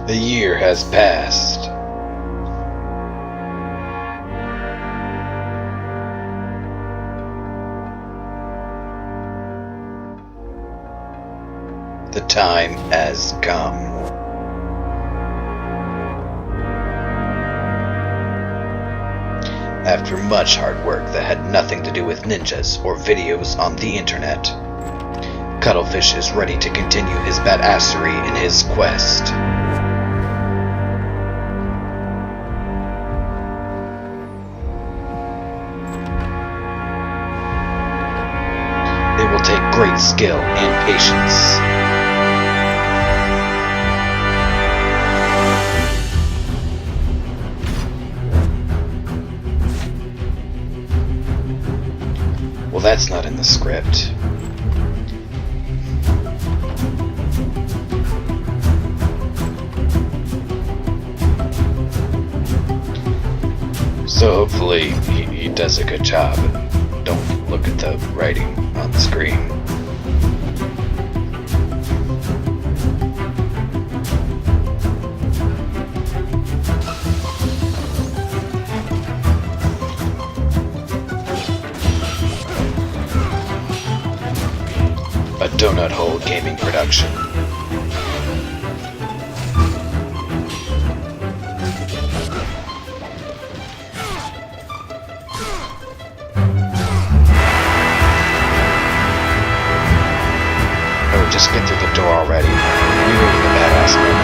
A year has passed. The time has come. After much hard work that had nothing to do with ninjas or videos on the internet, Cuddlefish is ready to continue his badassery in his quest. It will take great skill and patience. Well, that's not in the script. So hopefully he does a good job and don't look at the writing on the screen. A donut hole gaming production. Oh, just get through the door already. You're in a badass moment.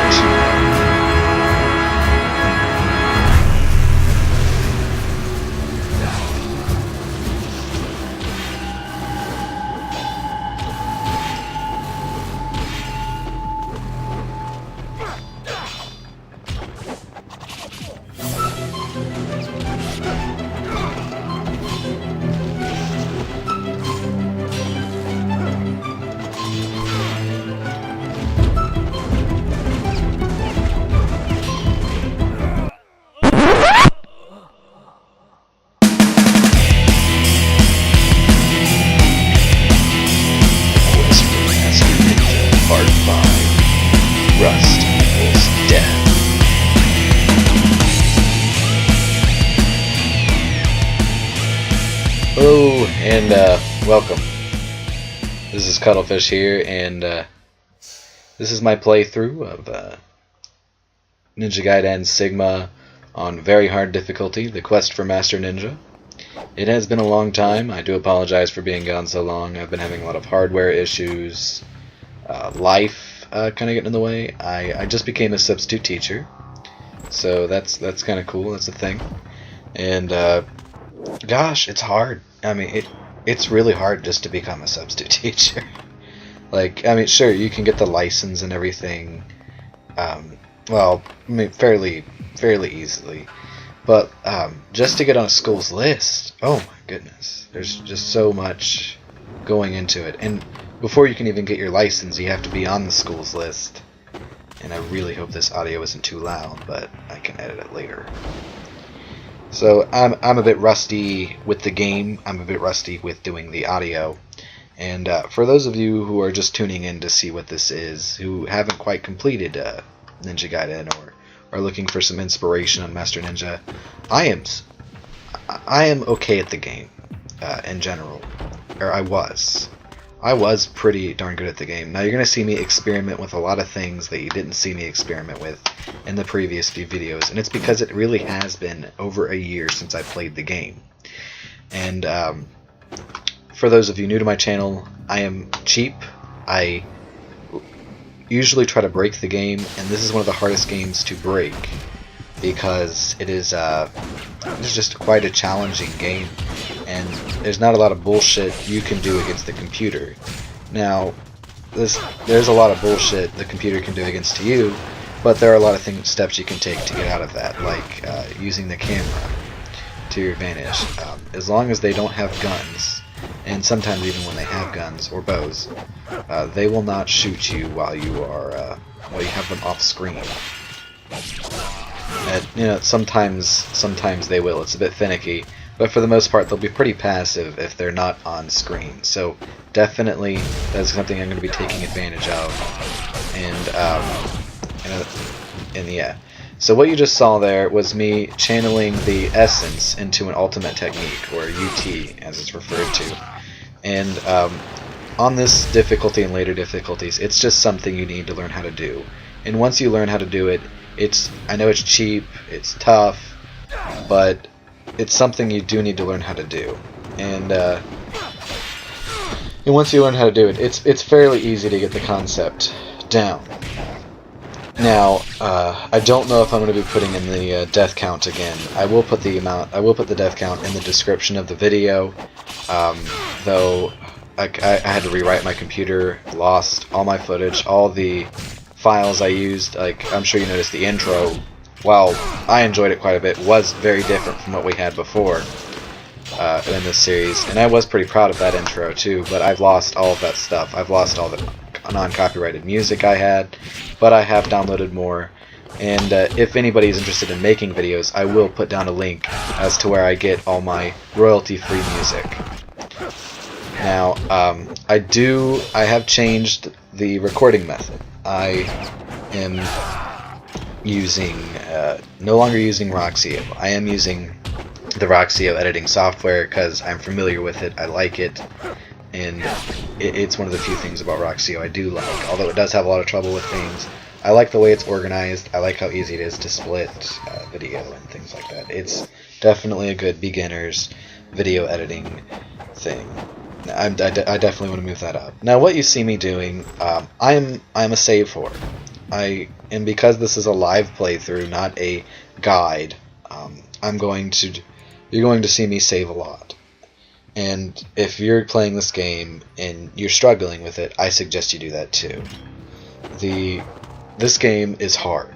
Part 5. Rust equals death. Hello and welcome. This is Cuddlefish here, and this is my playthrough of Ninja Gaiden Sigma on very hard difficulty, the quest for Master Ninja. It has been a long time. I do apologize for being gone so long. I've been having a lot of hardware issues. Life kind of getting in the way. I just became a substitute teacher, so that's kind of cool. That's a thing. And gosh, it's hard. I mean, it's really hard just to become a substitute teacher. Like, I mean, sure, you can get the license and everything. Well, I mean, fairly easily, but just to get on a school's list, oh my goodness, there's just so much going into it. And before you can even get your license, you have to be on the school's list. And I really hope this audio isn't too loud, but I can edit it later. So I'm a bit rusty with the game. I'm a bit rusty with doing the audio. And for those of you who are just tuning in to see what this is, who haven't quite completed Ninja Gaiden or are looking for some inspiration on Master Ninja, I am okay at the game in general, or I was pretty darn good at the game. Now you're going to see me experiment with a lot of things that you didn't see me experiment with in the previous few videos, and it's because it really has been over a year since I played the game. And for those of you new to my channel, I am cheap. I usually try to break the game, and this is one of the hardest games to break because it is just quite a challenging game, and there's not a lot of bullshit you can do against the computer. Now, there's a lot of bullshit the computer can do against you, but there are a lot of steps you can take to get out of that, like using the camera to your advantage. As long as they don't have guns, and sometimes even when they have guns or bows, they will not shoot you while you have them off screen. And, sometimes they will. It's a bit finicky, but for the most part they'll be pretty passive if they're not on screen. So definitely that's something I'm going to be taking advantage of. And And yeah. So what you just saw there was me channeling the essence into an ultimate technique, or UT as it's referred to. And on this difficulty and later difficulties, it's just something you need to learn how to do. And once you learn how to do it, I know it's cheap, it's tough, but it's something you do need to learn how to do. And once you learn how to do it, it's fairly easy to get the concept down. Now, I don't know if I'm going to be putting in the death count again. I will put the death count in the description of the video. Though I had to rewrite my computer, lost all my footage, all the files I used. Like, I'm sure you noticed the intro, while I enjoyed it quite a bit, was very different from what we had before in this series. And I was pretty proud of that intro too, but I've lost all of that stuff. I've lost all the non-copyrighted music I had, but I have downloaded more. And if anybody is interested in making videos, I will put down a link as to where I get all my royalty-free music. Now, I have changed the recording method. I am no longer using Roxio. I am using the Roxio editing software because I'm familiar with it, I like it, and it's one of the few things about Roxio I do like, although it does have a lot of trouble with things. I like the way it's organized, I like how easy it is to split video and things like that. It's definitely a good beginner's video editing thing. I definitely want to move that up. Now what you see me doing, I'm a save whore. And because this is a live playthrough, not a guide, you're going to see me save a lot. And if you're playing this game and you're struggling with it, I suggest you do that too. This game is hard.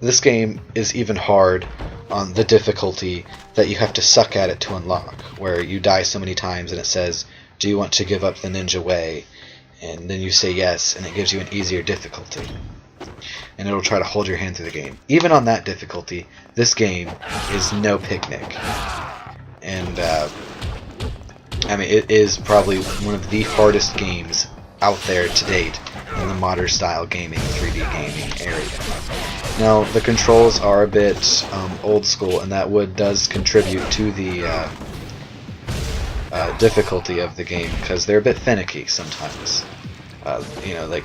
This game is even hard on the difficulty that you have to suck at it to unlock, where you die so many times and it says, do you want to give up the ninja way? And then you say yes, and it gives you an easier difficulty. And it'll try to hold your hand through the game. Even on that difficulty, this game is no picnic. And, I mean, it is probably one of the hardest games out there to date in the modern style gaming, 3D gaming area. Now, the controls are a bit old school, and that does contribute to the difficulty of the game, because they're a bit finicky sometimes. You know, like,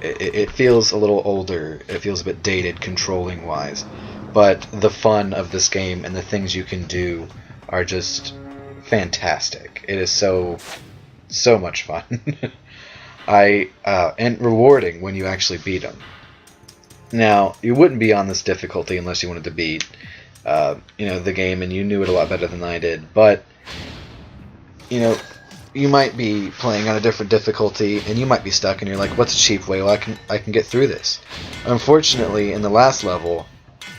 it feels a little older, it feels a bit dated controlling wise, but the fun of this game and the things you can do are just fantastic. It is so much fun. And rewarding when you actually beat them. Now, you wouldn't be on this difficulty unless you wanted to beat the game, and you knew it a lot better than I did, but you might be playing on a different difficulty and you might be stuck and you're like, what's a cheap way? Well, I can get through this. Unfortunately, in the last level,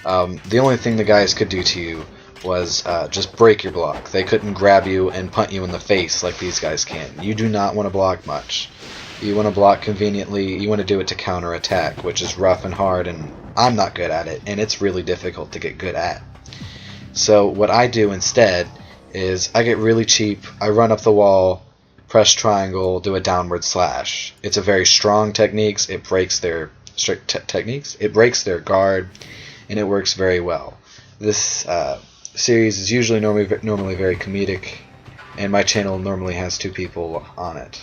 the only thing the guys could do to you was just break your block. They couldn't grab you and punt you in the face like these guys can. You do not want to block much. You want to block conveniently, you want to do it to counterattack, which is rough and hard, and I'm not good at it, and it's really difficult to get good at. So what I do instead is I get really cheap, I run up the wall, press triangle, do a downward slash. It's a very strong technique, it breaks their it breaks their guard, and it works very well. This series is usually normally very comedic, and my channel normally has 2 people on it.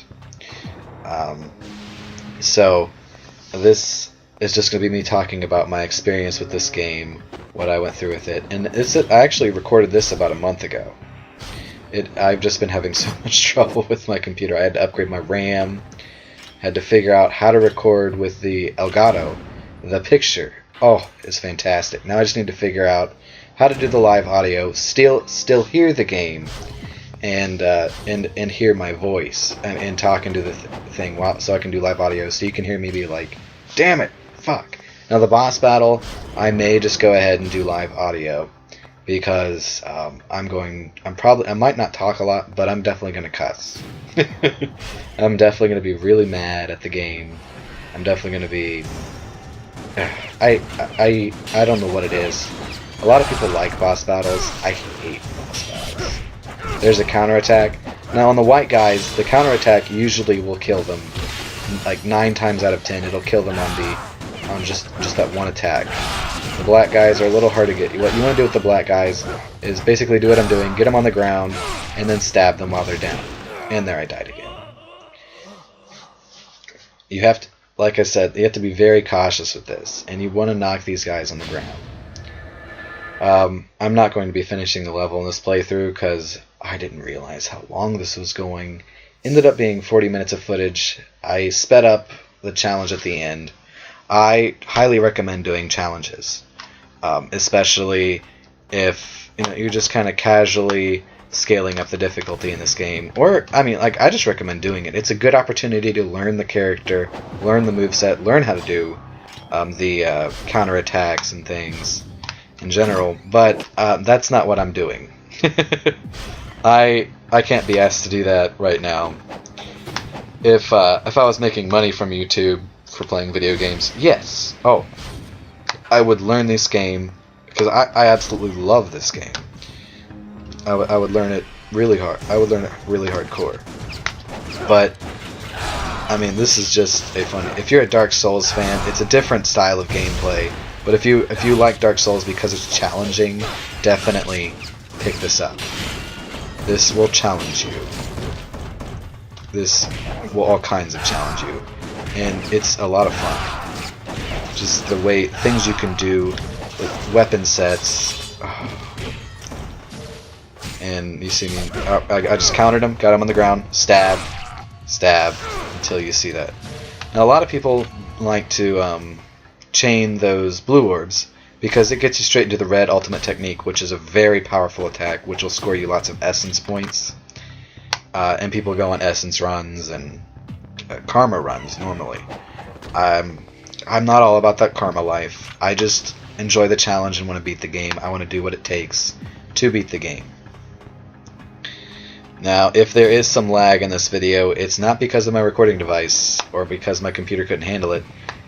So this is just going to be me talking about my experience with this game, what I went through with it, and I actually recorded this about a month ago. I've just been having so much trouble with my computer. I had to upgrade my RAM, had to figure out how to record with the Elgato. The picture, it's fantastic. Now I just need to figure out how to do the live audio, still hear the game, and hear my voice and talk into the thing so I can do live audio, so you can hear me be like, damn it, fuck. Now the boss battle, I may just go ahead and do live audio, because I might not talk a lot, but I'm definitely gonna cuss. I'm definitely gonna be really mad at the game. I'm definitely gonna be. I don't know what it is. A lot of people like boss battles. I hate boss battles. There's a counterattack. Now on the white guys, the counterattack usually will kill them. Like 9 times out of 10, it'll kill them on just that one attack. The black guys are a little hard to get. What you want to do with the black guys is basically do what I'm doing, get them on the ground, and then stab them while they're down. And there I died again. You have to, like I said, you have to be very cautious with this, and you want to knock these guys on the ground. I'm not going to be finishing the level in this playthrough because I didn't realize how long this was going. Ended up being 40 minutes of footage. I sped up the challenge at the end. I highly recommend doing challenges, especially if you're just kind of casually scaling up the difficulty in this game. Or, I mean, like, I just recommend doing it. It's a good opportunity to learn the character, learn the moveset, learn how to do the counterattacks and things in general, but that's not what I'm doing. I can't be asked to do that right now. If I was making money from YouTube for playing video games, yes, I would learn this game because I absolutely love this game. I would learn it really hard. I would learn it really hardcore. But I mean, this is just a fun. If you're a Dark Souls fan, it's a different style of gameplay. But if you like Dark Souls because it's challenging, definitely pick this up. This will challenge you. This will all kinds of challenge you. And it's a lot of fun. Just the way, things you can do with weapon sets. And you see me, I just countered him, got him on the ground, stab, stab, until you see that. Now a lot of people like to chain those blue orbs because it gets you straight into the red ultimate technique, which is a very powerful attack which will score you lots of essence points. And people go on essence runs and karma runs normally. I'm not all about that karma life. I just enjoy the challenge and want to beat the game. I want to do what it takes to beat the game. Now, if there is some lag in this video, it's not because of my recording device or because my computer couldn't handle it.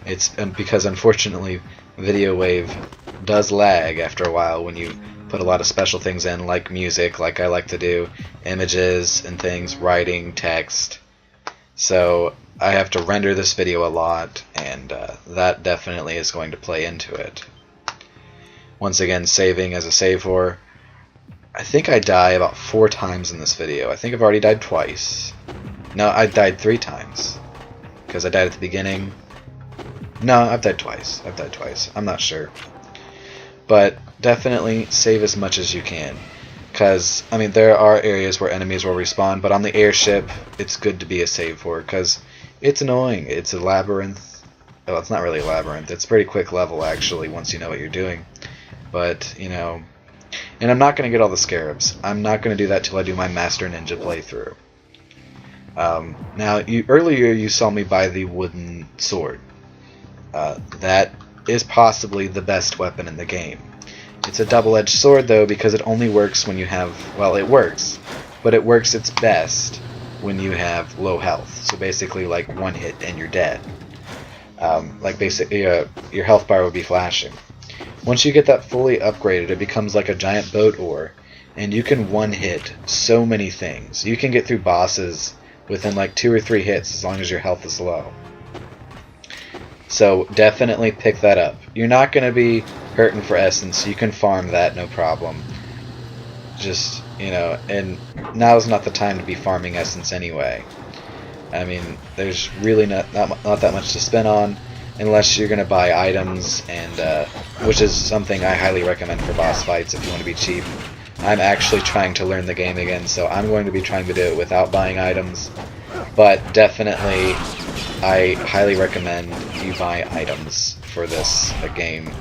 It's because, unfortunately, Video Wave does lag after a while when you put a lot of special things in, like music, like I like to do, images and things, writing, text. So I have to render this video a lot, and that definitely is going to play into it. Once again, saving as a save for. I think I die about 4 times in this video. I think I've already died twice. No, I died 3 times. Because I died at the beginning. No, I've died twice. I'm not sure. But definitely save as much as you can. Because, I mean, there are areas where enemies will respawn, but on the airship, it's good to be a save for. Because it's annoying. It's a labyrinth. Well, it's not really a labyrinth. It's a pretty quick level, actually, once you know what you're doing. But, and I'm not going to get all the scarabs. I'm not going to do that till I do my Master Ninja playthrough. Now, earlier you saw me buy the wooden sword. That is possibly the best weapon in the game. It's a double-edged sword, though, because it only works when you have... Well, it works, but it works its best when you have low health. So basically, like, one hit and you're dead. Like, basically, your health bar would be flashing. Once you get that fully upgraded, it becomes like a giant boat oar, and you can one-hit so many things. You can get through bosses within like 2 or 3 hits as long as your health is low. So definitely pick that up. You're not going to be hurting for essence. You can farm that, no problem. Just, and now's not the time to be farming essence anyway. I mean, there's really not that much to spend on, unless you're going to buy items, and which is something I highly recommend for boss fights if you want to be cheap. I'm actually trying to learn the game again, so I'm going to be trying to do it without buying items. But definitely, I highly recommend you buy items for this game,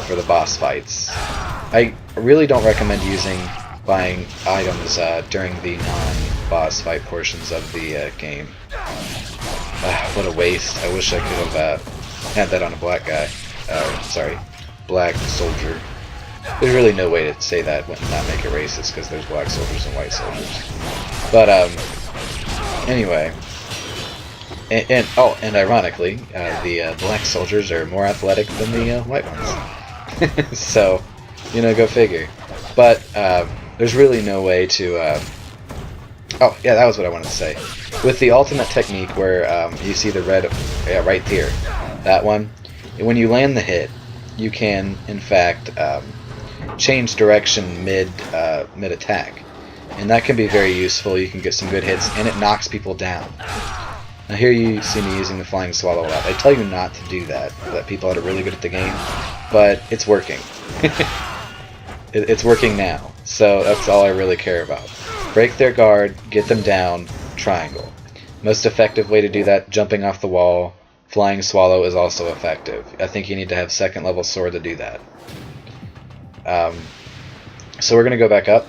for the boss fights. I really don't recommend buying items during the non-boss fight portions of the game. What a waste. I wish I could have had that on a black guy. Black soldier. There's really no way to say that and not make it racist, because there's black soldiers and white soldiers. But, anyway. And ironically, the black soldiers are more athletic than the white ones. So, go figure. But, there's really no way to, oh, yeah, that was what I wanted to say. With the ultimate technique where you see the red, right there, that one, when you land the hit, you can in fact change direction mid attack, and that can be very useful. You can get some good hits, and it knocks people down. Now here you see me using the flying swallow a lot. I tell you not to do that. That people that are really good at the game, but it's working. It's working now, so that's all I really care about. Break their guard, get them down, triangle. Most effective way to do that, jumping off the wall. Flying swallow is also effective. I think you need to have second level sword to do that. So we're gonna go back up.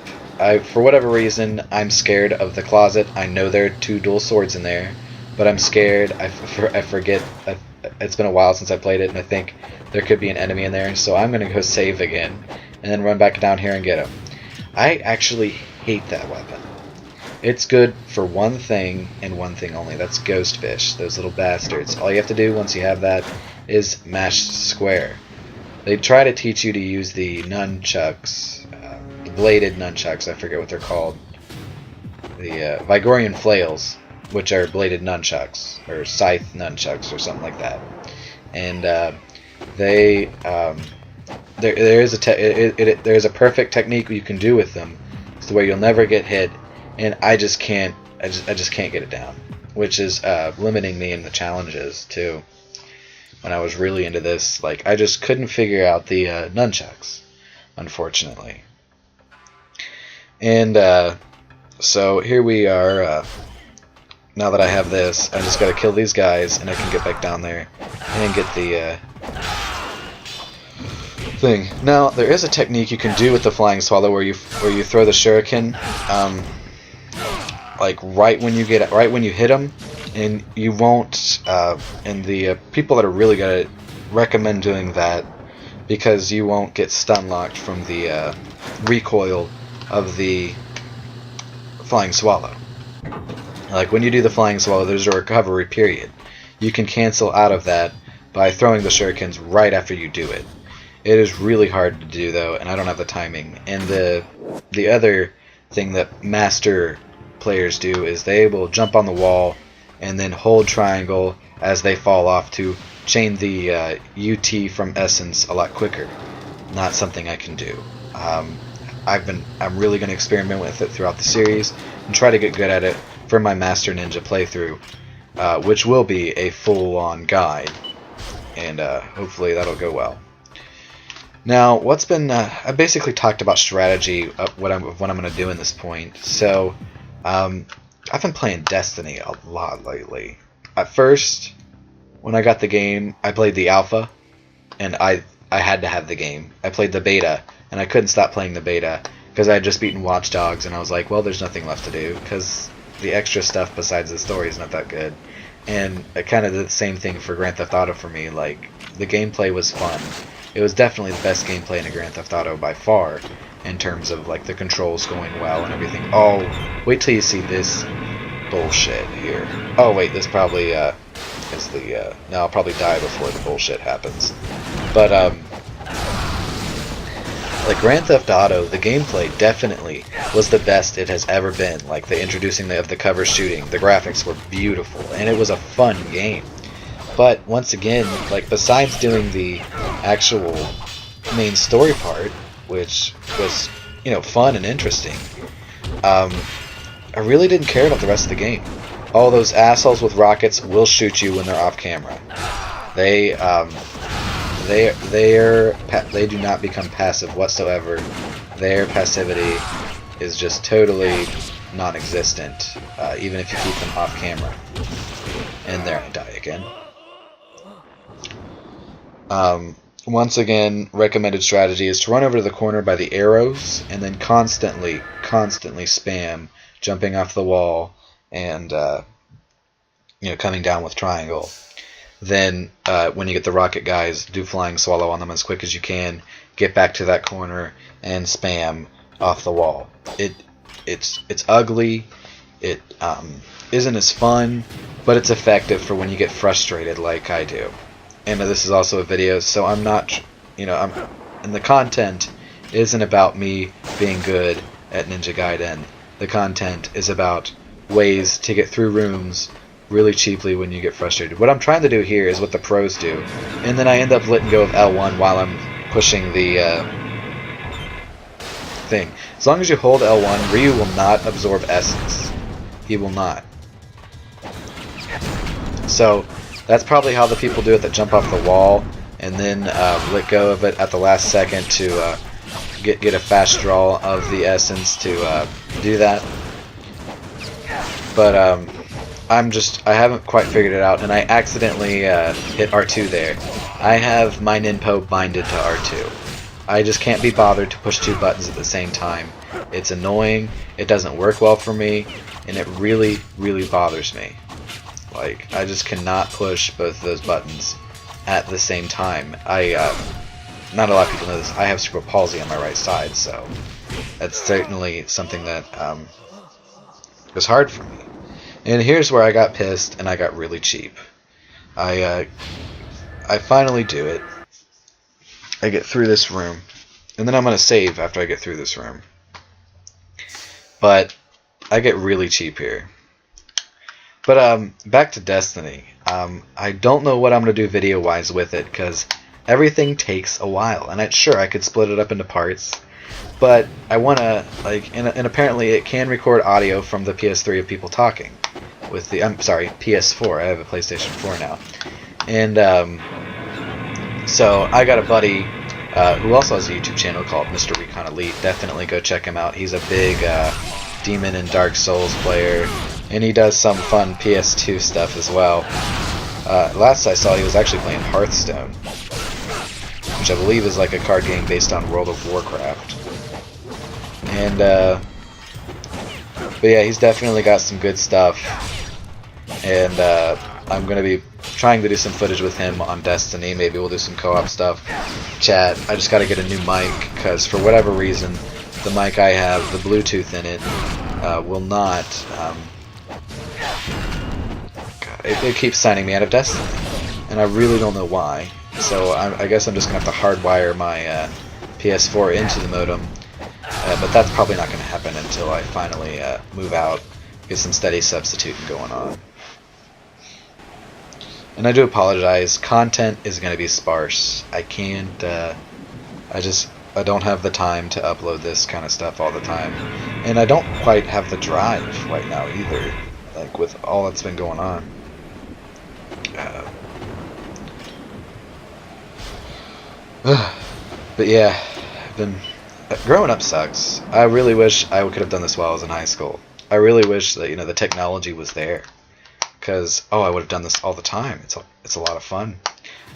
For whatever reason, I'm scared of the closet. I know there are 2 dual swords in there, but I'm scared. I forget. It's been a while since I played it, and I think there could be an enemy in there. So I'm gonna go save again, and then run back down here and get him. I actually hate that weapon. It's good for one thing and one thing only. That's ghost fish. Those little bastards. All you have to do once you have that is mash square. They try to teach you to use the nunchucks, the bladed nunchucks. I forget what they're called. The Vigorian flails, which are bladed nunchucks or scythe nunchucks or something like that. And there is a perfect technique you can do with them, to where you'll never get hit. And I just can't get it down, which is limiting me in the challenges too. When I was really into this, like, I just couldn't figure out the nunchucks, unfortunately. And so here we are. Now that I have this, I just gotta kill these guys, and I can get back down there and get the thing. Now there is a technique you can do with the flying swallow where you throw the shuriken. Like right when you hit them, and you won't. And the people that are really good at it recommend doing that, because you won't get stun locked from the recoil of the flying swallow. Like when you do the flying swallow, there's a recovery period. You can cancel out of that by throwing the shurikens right after you do it. It is really hard to do though, and I don't have the timing. And the other thing that master players do is they will jump on the wall and then hold triangle as they fall off to chain the UT from essence a lot quicker. Not something I can do. I'm really going to experiment with it throughout the series and try to get good at it for my Master Ninja playthrough, which will be a full-on guide, and hopefully that'll go well. Now, I basically talked about strategy of what I'm going to do in this point. So, I've been playing Destiny a lot lately. At first, when I got the game, I played the alpha, and I had to have the game. I played the beta, and I couldn't stop playing the beta because I had just beaten Watch Dogs, and I was like, well, there's nothing left to do because the extra stuff besides the story is not that good. And I kind of did the same thing for Grand Theft Auto for me. Like, the gameplay was fun. It was definitely the best gameplay in a Grand Theft Auto by far, in terms of like the controls going well and everything. Oh, wait till you see this bullshit here. Oh wait, this probably is the no, I'll probably die before the bullshit happens. But like Grand Theft Auto, the gameplay definitely was the best it has ever been. Like the introducing of the cover shooting, the graphics were beautiful, and it was a fun game. But once again, like besides doing the actual main story part, which was, you know, fun and interesting, I really didn't care about the rest of the game. All those assholes with rockets will shoot you when they're off camera. They do not become passive whatsoever. Their passivity is just totally non-existent, even if you keep them off camera. And there, I die again. Once again, recommended strategy is to run over to the corner by the arrows and then constantly spam jumping off the wall and coming down with triangle. Then when you get the rocket guys, do flying swallow on them as quick as you can. Get back to that corner and spam off the wall. It's ugly. It isn't as fun, but it's effective for when you get frustrated like I do. And this is also a video, so I'm not, and the content isn't about me being good at Ninja Gaiden. The content is about ways to get through rooms really cheaply when you get frustrated. What I'm trying to do here is what the pros do, and then I end up letting go of L1 while I'm pushing the thing. As long as you hold L1, Ryu will not absorb essence. He will not. So that's probably how the people do it that jump off the wall and then let go of it at the last second to get a fast draw of the essence to do that. But I haven't quite figured it out, and I accidentally hit R2 there. I have my Ninpo binded to R2. I just can't be bothered to push two buttons at the same time. It's annoying, it doesn't work well for me, and it really, really bothers me. Like, I just cannot push both of those buttons at the same time. Not a lot of people know this, I have cerebral palsy on my right side, so that's certainly something that was hard for me. And here's where I got pissed and I got really cheap. I finally do it. I get through this room, and then I'm going to save after I get through this room. But I get really cheap here. But back to Destiny. I don't know what I'm going to do video-wise with it, because everything takes a while. And sure, I could split it up into parts, but I want to, like, and apparently it can record audio from the PS3 of people talking. With the, I'm sorry, PS4. I have a PlayStation 4 now. And so I got a buddy who also has a YouTube channel called Mr. Recon Elite. Definitely go check him out. He's a big Demon and Dark Souls player, and he does some fun PS2 stuff as well. Last I saw, he was actually playing Hearthstone, which I believe is like a card game based on World of Warcraft. And but yeah, he's definitely got some good stuff, and I'm gonna be trying to do some footage with him on Destiny. Maybe we'll do some co-op stuff. Chat. I just gotta get a new mic, because for whatever reason, the mic I have, the Bluetooth in it, will not. It keeps signing me out of Destiny, and I really don't know why. So I guess I'm just gonna have to hardwire my PS4 into the modem. But that's probably not going to happen until I finally move out, get some steady substituting going on. And I do apologize, content is going to be sparse. I can't, I don't have the time to upload this kind of stuff all the time. And I don't quite have the drive right now either, like with all that's been going on. But yeah, I've been... growing up sucks. I really wish I could have done this while I was in high school. I really wish that, you know, the technology was there, because I would have done this all the time. It's a lot of fun.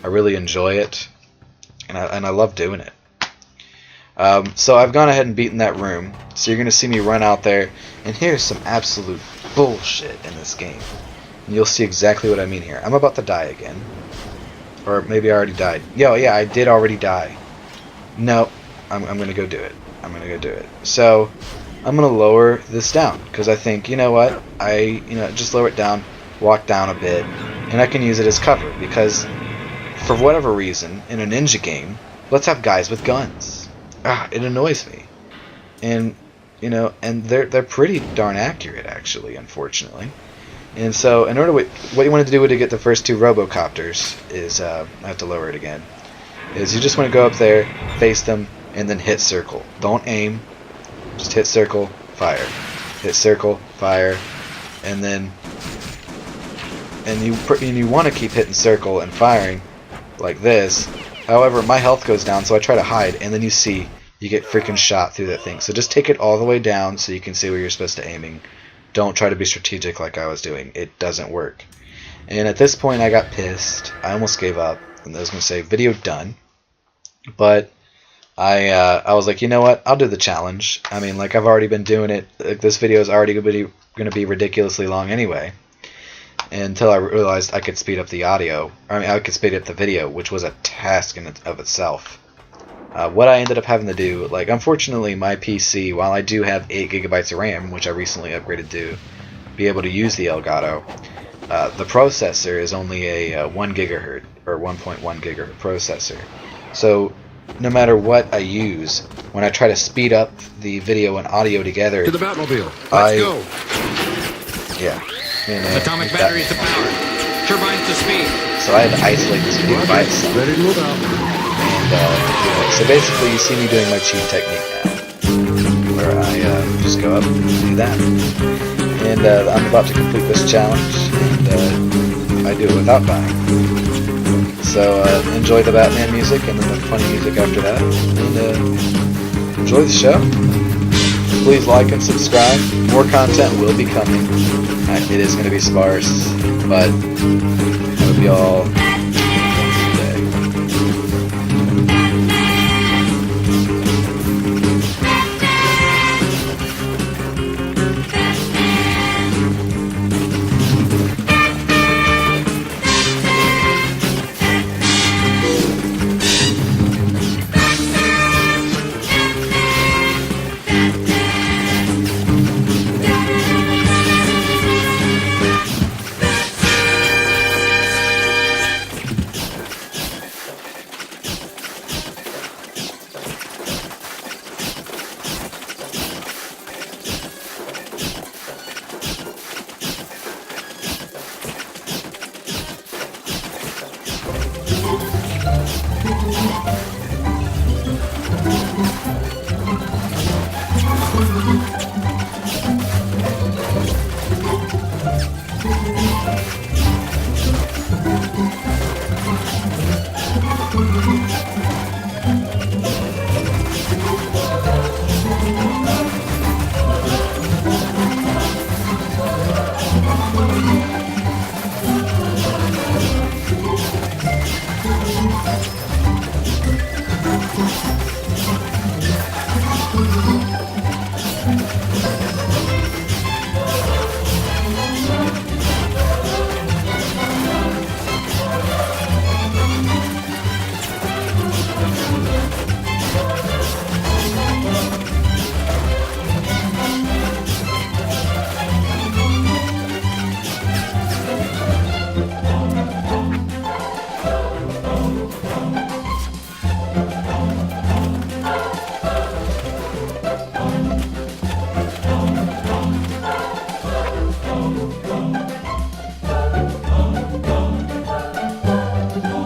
I really enjoy it, and I love doing it. So I've gone ahead and beaten that room. So you're gonna see me run out there, and here's some absolute bullshit in this game. And you'll see exactly what I mean here. I'm about to die again, or maybe I already died. Yeah, I did already die. No. I'm going to go do it. I'm going to go do it. So I'm going to lower this down, because I think, you know what, just lower it down, walk down a bit, and I can use it as cover, because for whatever reason, in a ninja game, let's have guys with guns. It annoys me. And, you know, and they're pretty darn accurate, actually, unfortunately. And so, in order what you want to do to get the first two Robocopters is, I have to lower it again, is you just want to go up there, face them, and then hit circle. Don't aim. Just hit circle, fire. Hit circle, fire, and then you want to keep hitting circle and firing like this. However, my health goes down, so I try to hide, and then you see you get freaking shot through that thing. So just take it all the way down so you can see where you're supposed to aiming. Don't try to be strategic like I was doing. It doesn't work. And at this point, I got pissed. I almost gave up, and I was going to say video done, but I was like, you know what, I'll do the challenge. I mean, like, I've already been doing it. Like, this video is already going to be ridiculously long anyway, until I realized I could speed up the audio. I could speed up the video, which was a task in of itself. What I ended up having to do, like, unfortunately my PC, while I do have 8 gigabytes of RAM, which I recently upgraded to be able to use the Elgato, the processor is only a 1 gigahertz or 1.1 gigahertz processor. So no matter what I use, when I try to speed up the video and audio together, to the Batmobile. Let's go. Yeah. Atomic batteries to power. Turbines to speed. So I had to isolate this video by itself. Ready to move out. And so basically you see me doing my cheat technique now, where I just go up and do that. And I'm about to complete this challenge, and I do it without dying. So enjoy the Batman music and then the funny music after that, and enjoy the show. Please like and subscribe. More content will be coming. It is going to be sparse, but I hope you all